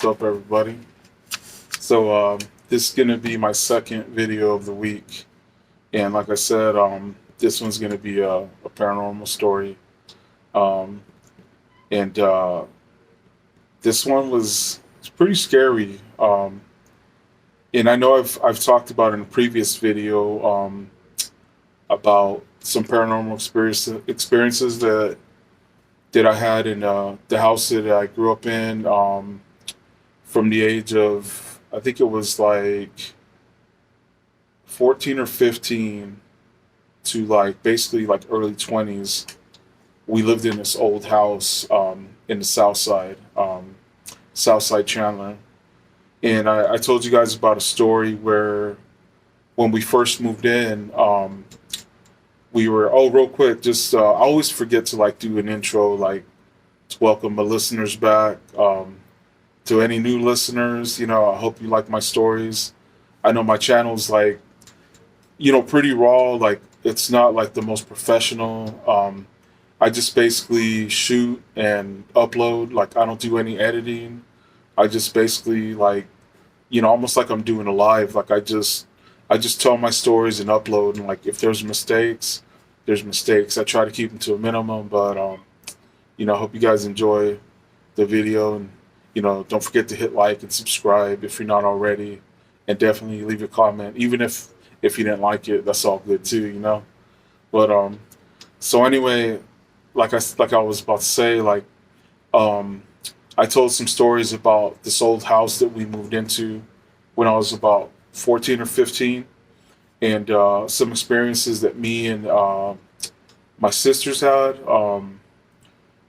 What's up, everybody? So, this is gonna be my second video of the week, and like I said, this one's gonna be a paranormal story, um, and this one was it's pretty scary. And I know I've talked about in a previous video about some paranormal experiences that I had in the house that I grew up in. From the age of, I think it was like 14 or 15 to like basically like early 20s. We lived in this old house in the south side Chandler. And I told you guys about a story where when we first moved in, we were, oh, real quick, just I always forget to like do an intro, like to welcome my listeners back. To any new listeners, I hope you like my stories. I know my channel's like, pretty raw. Like, it's not like the most professional. I just basically shoot and upload. Like, I don't do any editing. I just basically like, almost like I'm doing a live. Like, I just tell my stories and upload. And like, if there's mistakes, there's mistakes. I try to keep them to a minimum. But I hope you guys enjoy the video, and don't forget to hit like and subscribe if you're not already, and definitely leave a comment. Even if you didn't like it, that's all good too. But so anyway, like I was about to say, like um, I told some stories about this old house that we moved into when I was about 14 or 15, and some experiences that me and my sisters had.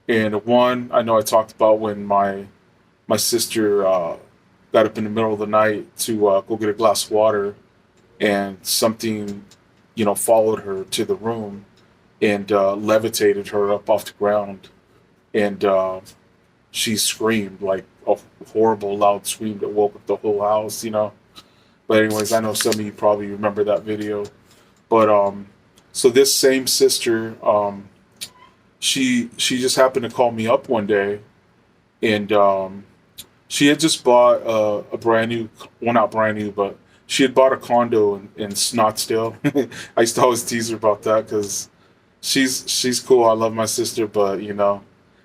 And one I know I talked about when my sister got up in the middle of the night to go get a glass of water, and something, followed her to the room and levitated her up off the ground, and she screamed like a horrible, loud scream that woke up the whole house. But anyways, I know some of you probably remember that video. But so this same sister, she just happened to call me up one day, and she had just bought a brand new, well, not brand new, but she had bought a condo in Scottsdale. I used to always tease her about that because she's cool. I love my sister, but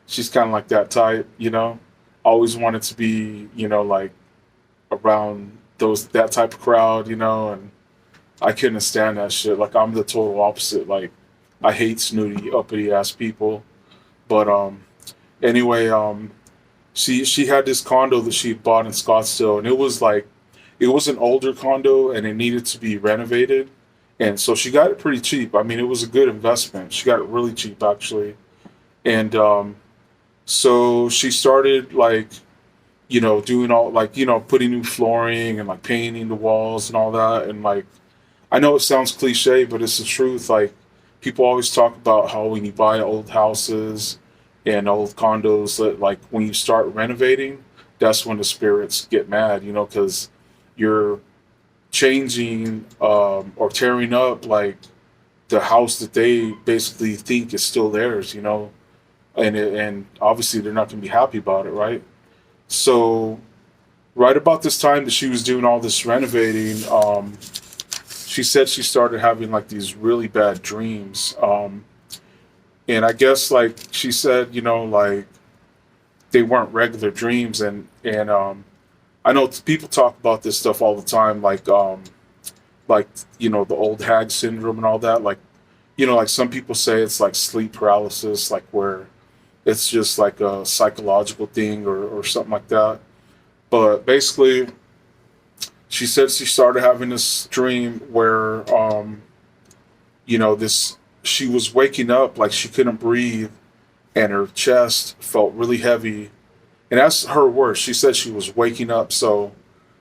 she's kind of like that type. Always wanted to be, like around that type of crowd. And I couldn't stand that shit. Like, I'm the total opposite. Like, I hate snooty, uppity ass people. But anyway, she had this condo that she had bought in Scottsdale, and it was an older condo, and it needed to be renovated, and so she got it pretty cheap. I mean, it was a good investment. She got it really cheap, actually. And so she started like, doing all, like, putting new flooring and like painting the walls and all that. And like, I know it sounds cliche, but it's the truth. Like, people always talk about how when you buy old houses and old condos, that like when you start renovating, that's when the spirits get mad, because you're changing or tearing up like the house that they basically think is still theirs. And obviously they're not going to be happy about it, right? So right about this time that she was doing all this renovating, she said she started having like these really bad dreams. And I guess like she said, like they weren't regular dreams, and I know people talk about this stuff all the time, like the old hag syndrome and all that. Like, like some people say it's like sleep paralysis, like where it's just like a psychological thing or something like that. But basically, she said she started having this dream where this she was waking up like she couldn't breathe, and her chest felt really heavy. And that's her words. She said she was waking up. So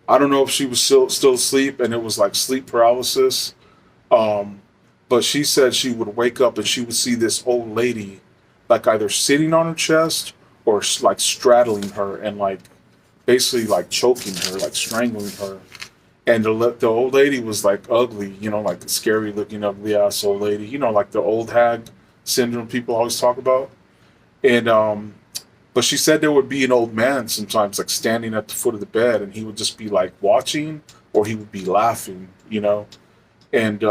I don't know if she was still asleep and it was like sleep paralysis. Um, but she said she would wake up and she would see this old lady like either sitting on her chest or like straddling her and like basically like choking her, like strangling her. And the old lady was like ugly, like a scary looking ugly ass old lady, like the old hag syndrome people always talk about. And But she said there would be an old man sometimes, like standing at the foot of the bed, and he would just be like watching, or he would be laughing, And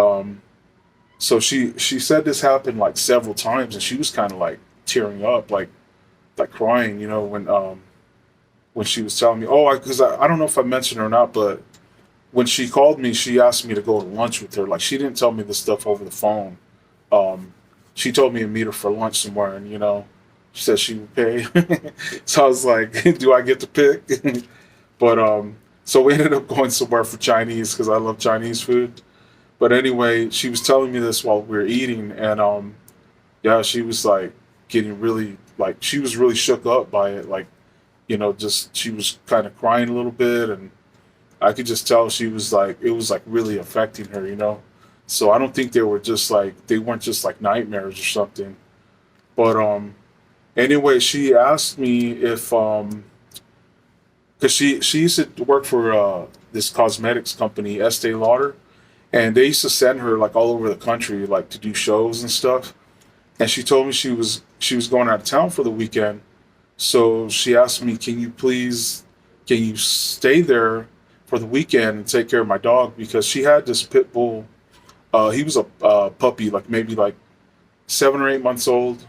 so she said this happened like several times, and she was kind of like tearing up, like crying, when she was telling me. Oh, because I don't know if I mentioned or not, but when she called me, she asked me to go to lunch with her. Like she didn't tell me this stuff over the phone. Um, she told me to meet her for lunch somewhere, and she said she would pay. So I was like, do I get to pick? But so we ended up going somewhere for Chinese because I love Chinese food. But anyway, she was telling me this while we were eating, and yeah, she was like getting really like she was really shook up by it, like just she was kind of crying a little bit, and I could just tell she was like it was like really affecting her. So I don't think they weren't just like nightmares or something. But anyway, she asked me if because she used to work for this cosmetics company, Estee Lauder, and they used to send her like all over the country like to do shows and stuff. And she told me she was going out of town for the weekend. So she asked me, can you stay there for the weekend and take care of my dog, because she had this pit bull. He was a puppy, like maybe like 7 or 8 months old,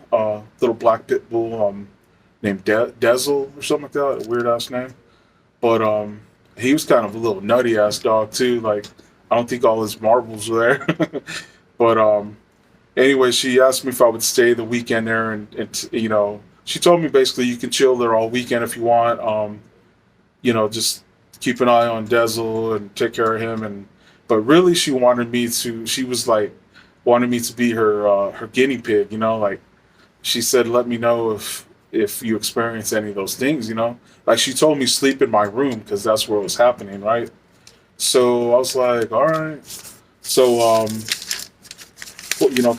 little black pit bull, named Dezel or something like that, a weird ass name. But he was kind of a little nutty ass dog too. Like I don't think all his marbles were there. But anyway, she asked me if I would stay the weekend there, and she told me basically you can chill there all weekend if you want. Just keep an eye on Dezel and take care of him. But really, she wanted me to. She was like wanted me to be her guinea pig. Like she said, let me know if you experience any of those things. Like she told me sleep in my room because that's where it was happening, right? So I was like, all right. So of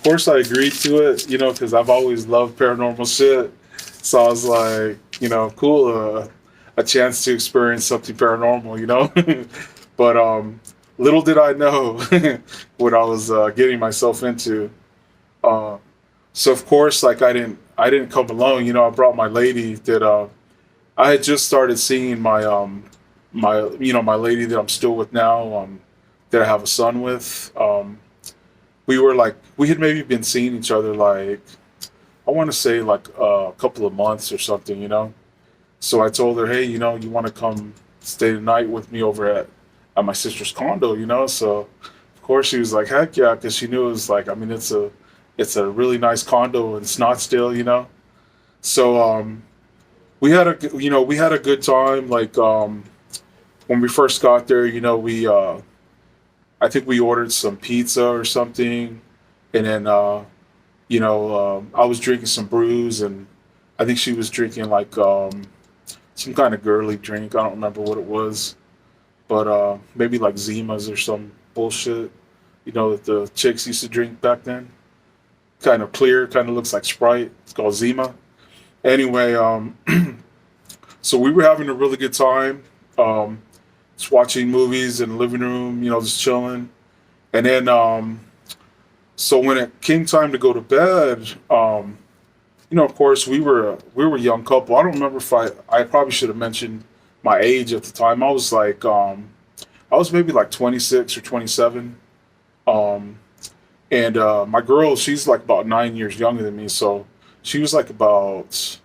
course I agreed to it, because I've always loved paranormal shit. So I was like, cool, a chance to experience something paranormal. But little did I know what I was getting myself into. Uh, so of course, like I didn't come alone. I brought my lady that I had just started seeing my lady that I'm still with now, that I have a son with. We had maybe been seeing each other like I want to say like a couple of months or something. So I told her, hey, you want to come stay the night with me over at my sister's condo. So of course she was like, heck yeah, because she knew it was like, I mean, it's a really nice condo in Scottsdale. So we had a good time. Like when we first got there, we I think we ordered some pizza or something, and then I was drinking some brews, and I think she was drinking like some kind of girly drink. I don't remember what it was, but maybe like Zimas or some bullshit, that the chicks used to drink back then. Kind of clear, kind of looks like Sprite. It's called Zima. Anyway, so we were having a really good time. Just watching movies in the living room, just chilling. And then, so when it came time to go to bed, of course we were a young couple. I don't remember if I probably should have mentioned my age at the time. I was like, I was maybe like 26 or 27. Um, and my girl, she's like about 9 years younger than me, so she was like about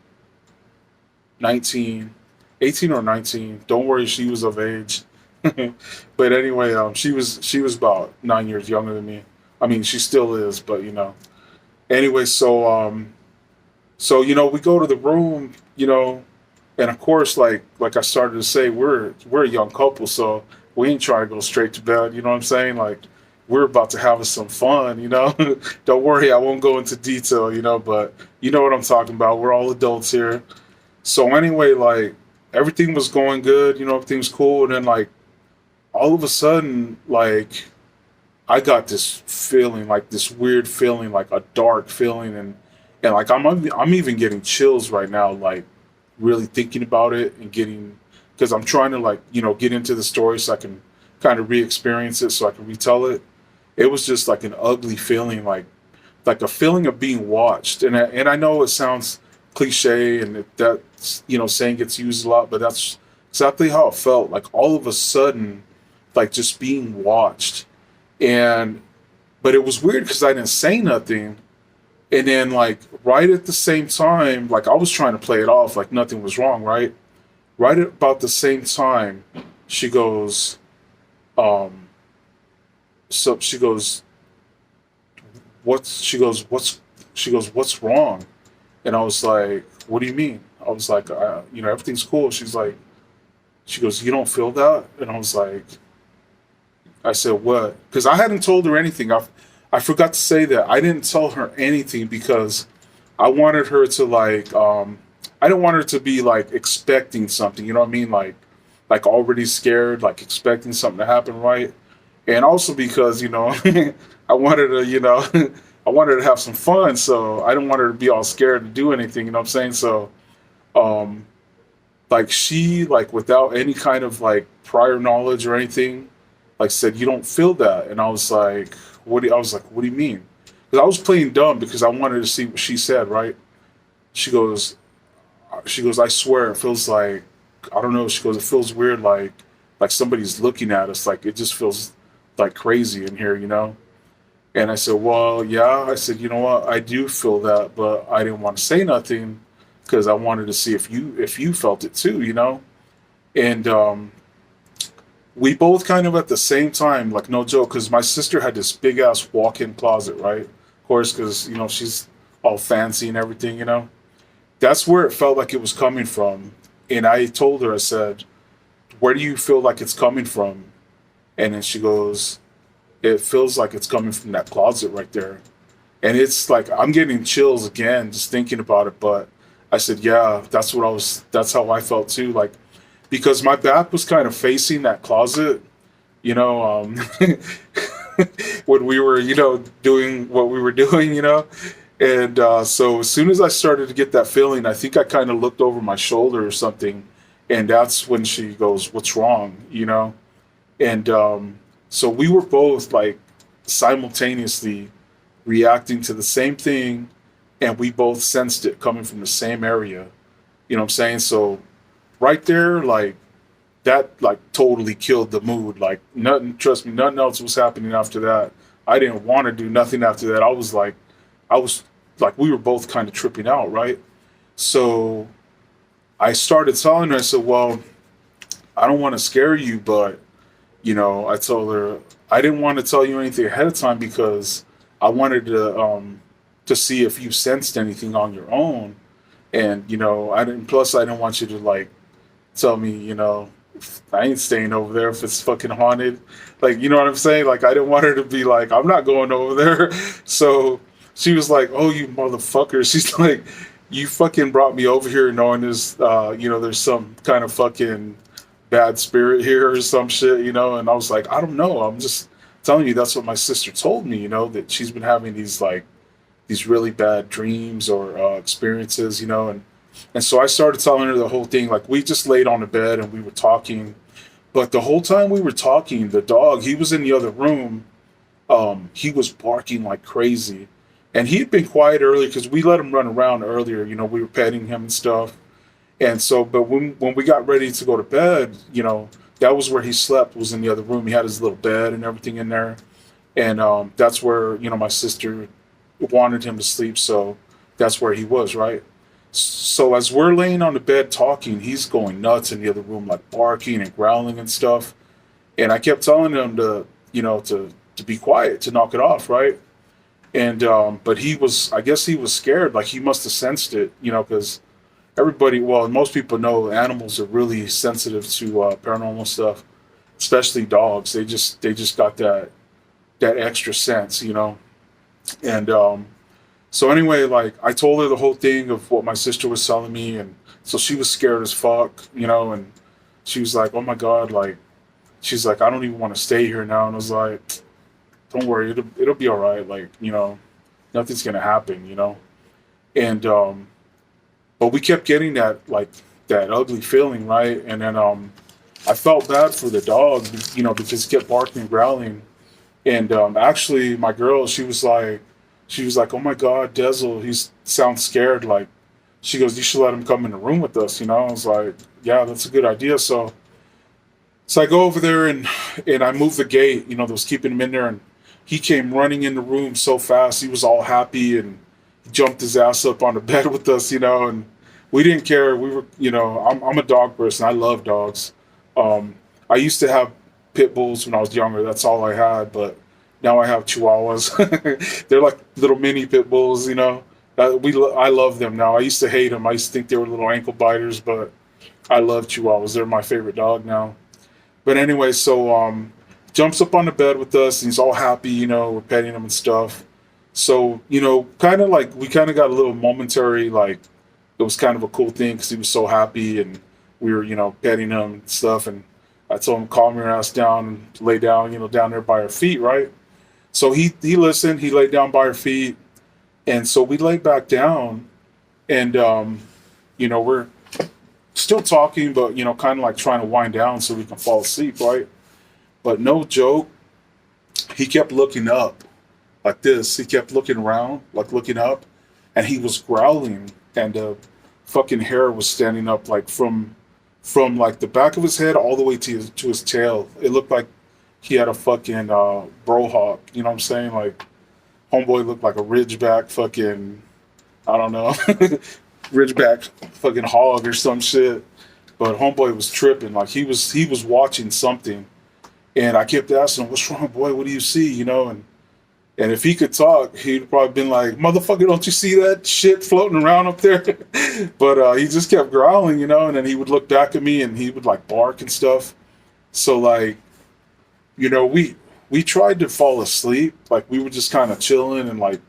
19, 18 or 19. Don't worry, she was of age. But anyway, she was about 9 years younger than me. I mean, she still is, but Anyway, so we go to the room, and of course, like I started to say, we're a young couple, so we ain't trying to go straight to bed. You know what I'm saying? Like we're about to have us some fun. Don't worry, I won't go into detail. But you know what I'm talking about. We're all adults here. So anyway, like everything was going good. Everything was cool, and then like all of a sudden, like I got this feeling, like this weird feeling, like a dark feeling, and like I'm even getting chills right now, like really thinking about it and getting because I'm trying to like get into the story so I can kind of re-experience it so I can retell it. It was just like an ugly feeling, like a feeling of being watched, and I know it sounds cliche, and that saying gets used a lot, but that's exactly how it felt. Like all of a sudden, like just being watched, and but it was weird because I didn't say nothing, and then like right at the same time, like I was trying to play it off like nothing was wrong, right? Right at about the same time, she goes, um, so she goes, what's she goes, what's wrong? And I was like, what do you mean? I was like, everything's cool. She goes, you don't feel that? And I was like, I said, what? Because I hadn't told her anything. I forgot to say that I didn't tell her anything because I wanted her to I didn't want her to be like expecting something. You know what I mean? Like already scared, like expecting something to happen, right? And also because I wanted to, I wanted to have some fun, so I didn't want her to be all scared to do anything. You know what I'm saying? So, um, like she like without any kind of like prior knowledge or anything like said you don't feel that, and I was like I was like, what do you mean? Because I was playing dumb because I wanted to see what she said, right? She goes she goes I swear it feels like, I don't know, she goes, it feels weird, like somebody's looking at us, like it just feels like crazy in here, and I said, well, yeah. I said, you know what, I do feel that, but I didn't want to say nothing because I wanted to see if you felt it too, and we both kind of at the same time, like no joke, because my sister had this big ass walk-in closet, right? Of course, because she's all fancy and everything. That's where it felt like it was coming from, and I told her, I said, "Where do you feel like it's coming from?" And then she goes, "It feels like it's coming from that closet right there." And it's like I'm getting chills again just thinking about it. But I said, "Yeah, that's what I was. That's how I felt too." Like because my back was kind of facing that closet, you know, um, when we were, doing what we were doing, And so as soon as I started to get that feeling, I think I kind of looked over my shoulder or something. And that's when she goes, what's wrong? And so we were both like simultaneously reacting to the same thing. And we both sensed it coming from the same area. You know what I'm saying? So right there, like, that like totally killed the mood. Like nothing, trust me, nothing else was happening after that. I didn't want to do nothing after that. I was like, we were both kind of tripping out, right? So I started telling her, I said, well, I don't want to scare you, but I told her I didn't want to tell you anything ahead of time because I wanted to see if you sensed anything on your own. And I didn't. Plus, I didn't want you to like tell me, I ain't staying over there if it's fucking haunted. Like, you know what I'm saying? Like, I didn't want her to be like, I'm not going over there. So she was like, oh, you motherfucker. She's like, you fucking brought me over here knowing there's some kind of fucking bad spirit here or some shit, And I was like, I don't know. I'm just telling you that's what my sister told me, that she's been having these really bad dreams or experiences, and so I started telling her the whole thing. Like we just laid on the bed and we were talking, but the whole time we were talking, the dog, he was in the other room. He was barking like crazy, and he had been quiet earlier because we let him run around earlier. We were petting him and stuff, and so but when we got ready to go to bed, that was where he slept. Was in the other room. He had his little bed and everything in there, and that's where my sister wanted him to sleep, so that's where he was, right? So as we're laying on the bed talking, he's going nuts in the other room, like barking and growling and stuff. And I kept telling him to be quiet, to knock it off, right? And but I guess he was scared, like he must have sensed it, because everybody, well, most people know animals are really sensitive to paranormal stuff, especially dogs. They just got that extra sense, and so anyway, like I told her the whole thing of what my sister was telling me, and so she was scared as fuck, and she was like, "Oh my god!" Like she's like, "I don't even want to stay here now," and I was like, "Don't worry, it'll be all right. Like nothing's gonna happen, And but we kept getting that ugly feeling, right? And then I felt bad for the dog, because he kept barking and growling. And actually, my girl, she was like, "Oh my God, Dezel, he sounds scared. Like, She goes, you should let him come in the room with us. I was like, yeah, that's a good idea. So I go over there and I move the gate, that was keeping him in there, and he came running in the room so fast. He was all happy and he jumped his ass up on the bed with us, and we didn't care. We were, I'm a dog person. I love dogs. I used to have pit bulls when I was younger. That's all I had, but now I have Chihuahuas. They're like little mini pit bulls. I love them now. I used to hate them. I used to think they were little ankle biters, but I love Chihuahuas. They're my favorite dog now. But anyway, so jumps up on the bed with us and he's all happy, we're petting him and stuff. So, kind of like we kind of got a little momentary, like it was kind of a cool thing because he was so happy and we were, petting him and stuff. And I told him, calm your ass down and lay down, down there by our feet, right? So he listened, he laid down by our feet. And so we laid back down and, we're still talking, but kind of like trying to wind down so we can fall asleep, right? But no joke, he kept looking up like this. He kept looking around, like looking up, and he was growling, and the fucking hair was standing up like from like the back of his head all the way to his tail. It looked like he had a fucking brohawk. You know what I'm saying? Like homeboy looked like a ridgeback fucking, I don't know, ridgeback fucking hog or some shit. But homeboy was tripping. Like he was watching something, and I kept asking him, "What's wrong, boy? What do you see?" And if he could talk, he'd probably been like, "Motherfucker, don't you see that shit floating around up there?" But he just kept growling, and then he would look back at me and he would like bark and stuff. So like, we tried to fall asleep. Like we were just kind of chilling and like,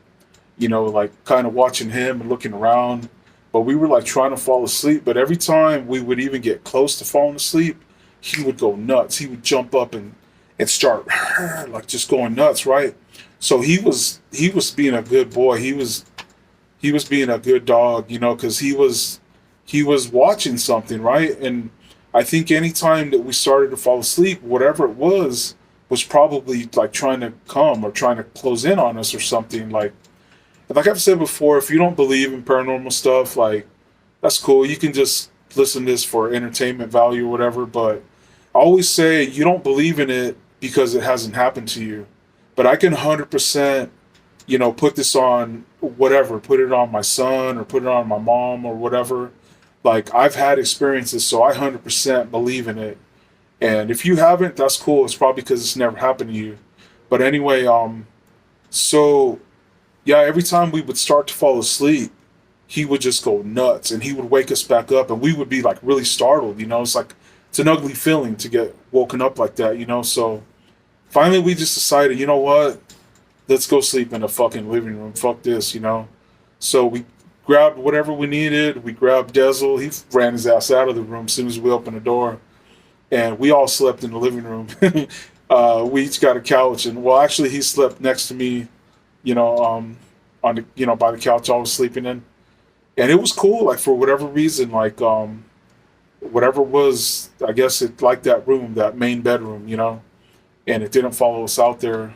like kind of watching him and looking around. But we were like trying to fall asleep. But every time we would even get close to falling asleep, he would go nuts. He would jump up and start like just going nuts, right? So he was being a good boy. He was being a good dog, because he was watching something, right? And I think anytime that we started to fall asleep, whatever it was probably like trying to come or trying to close in on us or something. Like I've said before, if you don't believe in paranormal stuff, like that's cool. You can just listen to this for entertainment value or whatever. But I always say you don't believe in it because it hasn't happened to you. But I can 100%, put this on whatever, put it on my son or put it on my mom or whatever. Like I've had experiences, so I 100% believe in it. And if you haven't, that's cool. It's probably because it's never happened to you. But anyway, so yeah, every time we would start to fall asleep, he would just go nuts and he would wake us back up and we would be like really startled. It's an ugly feeling to get woken up like that. So finally we just decided, you know what? Let's go sleep in the fucking living room. Fuck this. So we grabbed whatever we needed. We grabbed Dezel. He ran his ass out of the room as soon as we opened the door. And we all slept in the living room. We each got a couch. And well, actually, he slept next to me, on the, by the couch I was sleeping in. And it was cool, like, for whatever reason, like, whatever was, I guess it liked that room, that main bedroom, and it didn't follow us out there.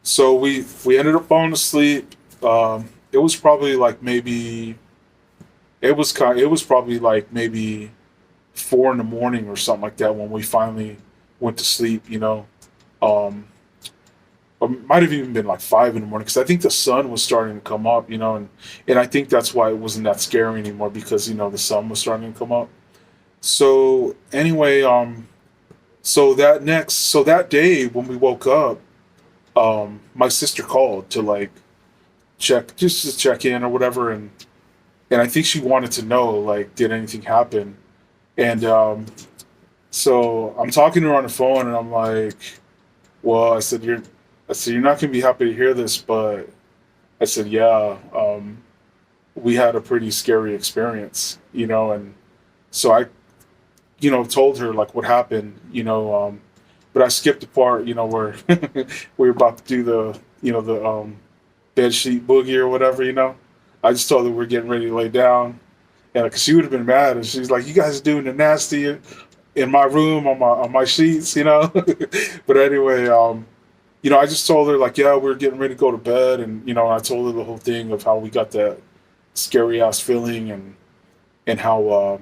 So we ended up falling asleep. It was probably like maybe it was probably like maybe 4 in the morning or something like that when we finally went to sleep. Or it might have even been like 5 in the morning because I think the sun was starting to come up. And I think that's why it wasn't that scary anymore because the sun was starting to come up. So anyway, so that day when we woke up, my sister called to like just to check in or whatever, and I think she wanted to know like did anything happen, and so I'm talking to her on the phone and I'm like, well, I said you're not gonna be happy to hear this, but I said yeah, we had a pretty scary experience, and so I told her like what happened, but I skipped the part, where we were about to do the bed sheet boogie or whatever. I just told her we're getting ready to lay down, and because she would have been mad, and she's like, "You guys are doing the nasty in my room on my sheets." But anyway, I just told her like, yeah, we're getting ready to go to bed, and I told her the whole thing of how we got scary ass feeling, and how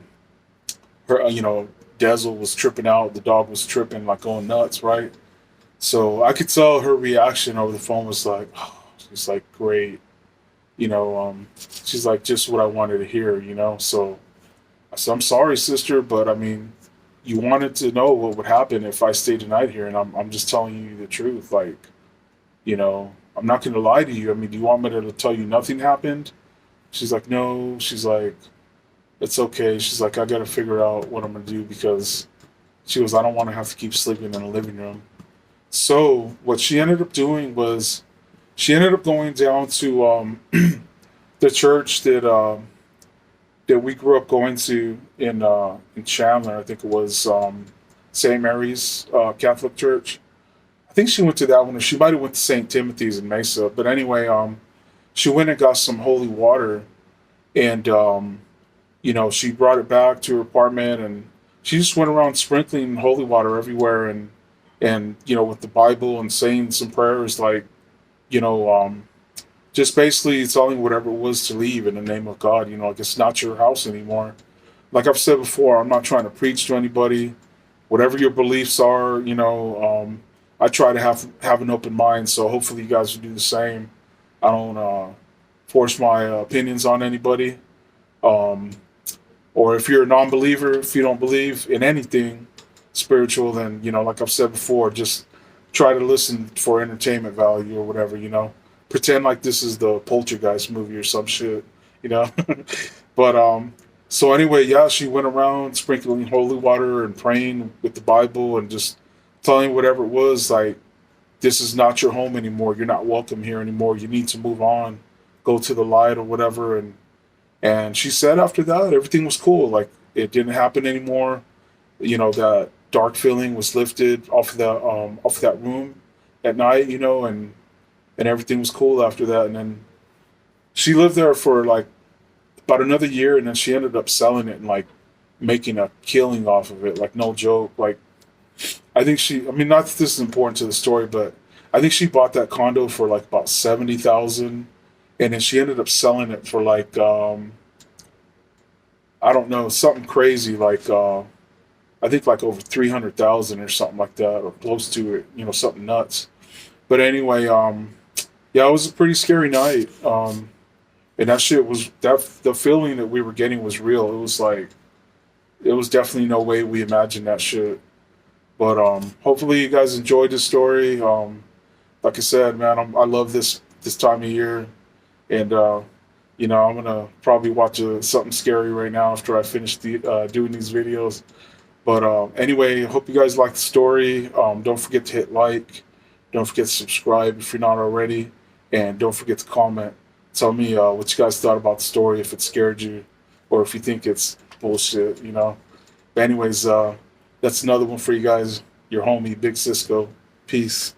her Dazzle was tripping out, the dog was tripping, like going nuts, right? So I could tell her reaction over the phone was like, oh, she's like, great, she's like, just what I wanted to hear, So I said, I'm sorry, sister, but I mean, you wanted to know what would happen if I stayed tonight here, and I'm just telling you the truth. Like, I'm not going to lie to you. I mean, do you want me to tell you nothing happened? She's like, no. She's like, it's okay. She's like, I got to figure out what I'm going to do because she goes, I don't want to have to keep sleeping in the living room. So what she ended up doing was she ended up going down to the church that we grew up going to in Chandler. I think it was St. Mary's Catholic Church. I think she went to that one, or she might have went to St. Timothy's in Mesa. But anyway, she went and got some holy water, and she brought it back to her apartment, and she just went around sprinkling holy water everywhere, and with the Bible and saying some prayers, like you know, just basically telling whatever it was to leave in the name of God. Like it's not your house anymore. Like I've said before, I'm not trying to preach to anybody. Whatever your beliefs are, I try to have an open mind. So hopefully you guys will do the same. I don't force my opinions on anybody. Um, or if you're a non-believer, if you don't believe in anything spiritual, then like I've said before, just try to listen for entertainment value or whatever. Pretend like this is the Poltergeist movie or some shit. You know, but so anyway, yeah, she went around sprinkling holy water and praying with the Bible and just telling whatever it was like, this is not your home anymore. You're not welcome here anymore. You need to move on, go to the light or whatever. And she said after that everything was cool. Like it didn't happen anymore. That dark feeling was lifted off of that room at night. And everything was cool after that. And then she lived there for like about another year, and then she ended up selling it and like making a killing off of it. Like no joke. Like I think I mean, not that this is important to the story, but I think she bought that condo for like about 70,000, and then she ended up selling it for like I don't know, something crazy like I think like over 300,000 or something like that, or close to it. Something nuts. But anyway, yeah, it was a pretty scary night. And that shit was that the feeling that we were getting was real. It was like it was definitely no way we imagined that shit. But hopefully you guys enjoyed this story. Like I said, man, I love this time of year, and I'm gonna probably watch something scary right now after I finish doing these videos. But anyway, I hope you guys liked the story. Don't forget to hit like. Don't forget to subscribe if you're not already, and don't forget to comment. Tell me what you guys thought about the story, if it scared you, or if you think it's bullshit. But anyways, that's another one for you guys. Your homie, Big Cisco. Peace.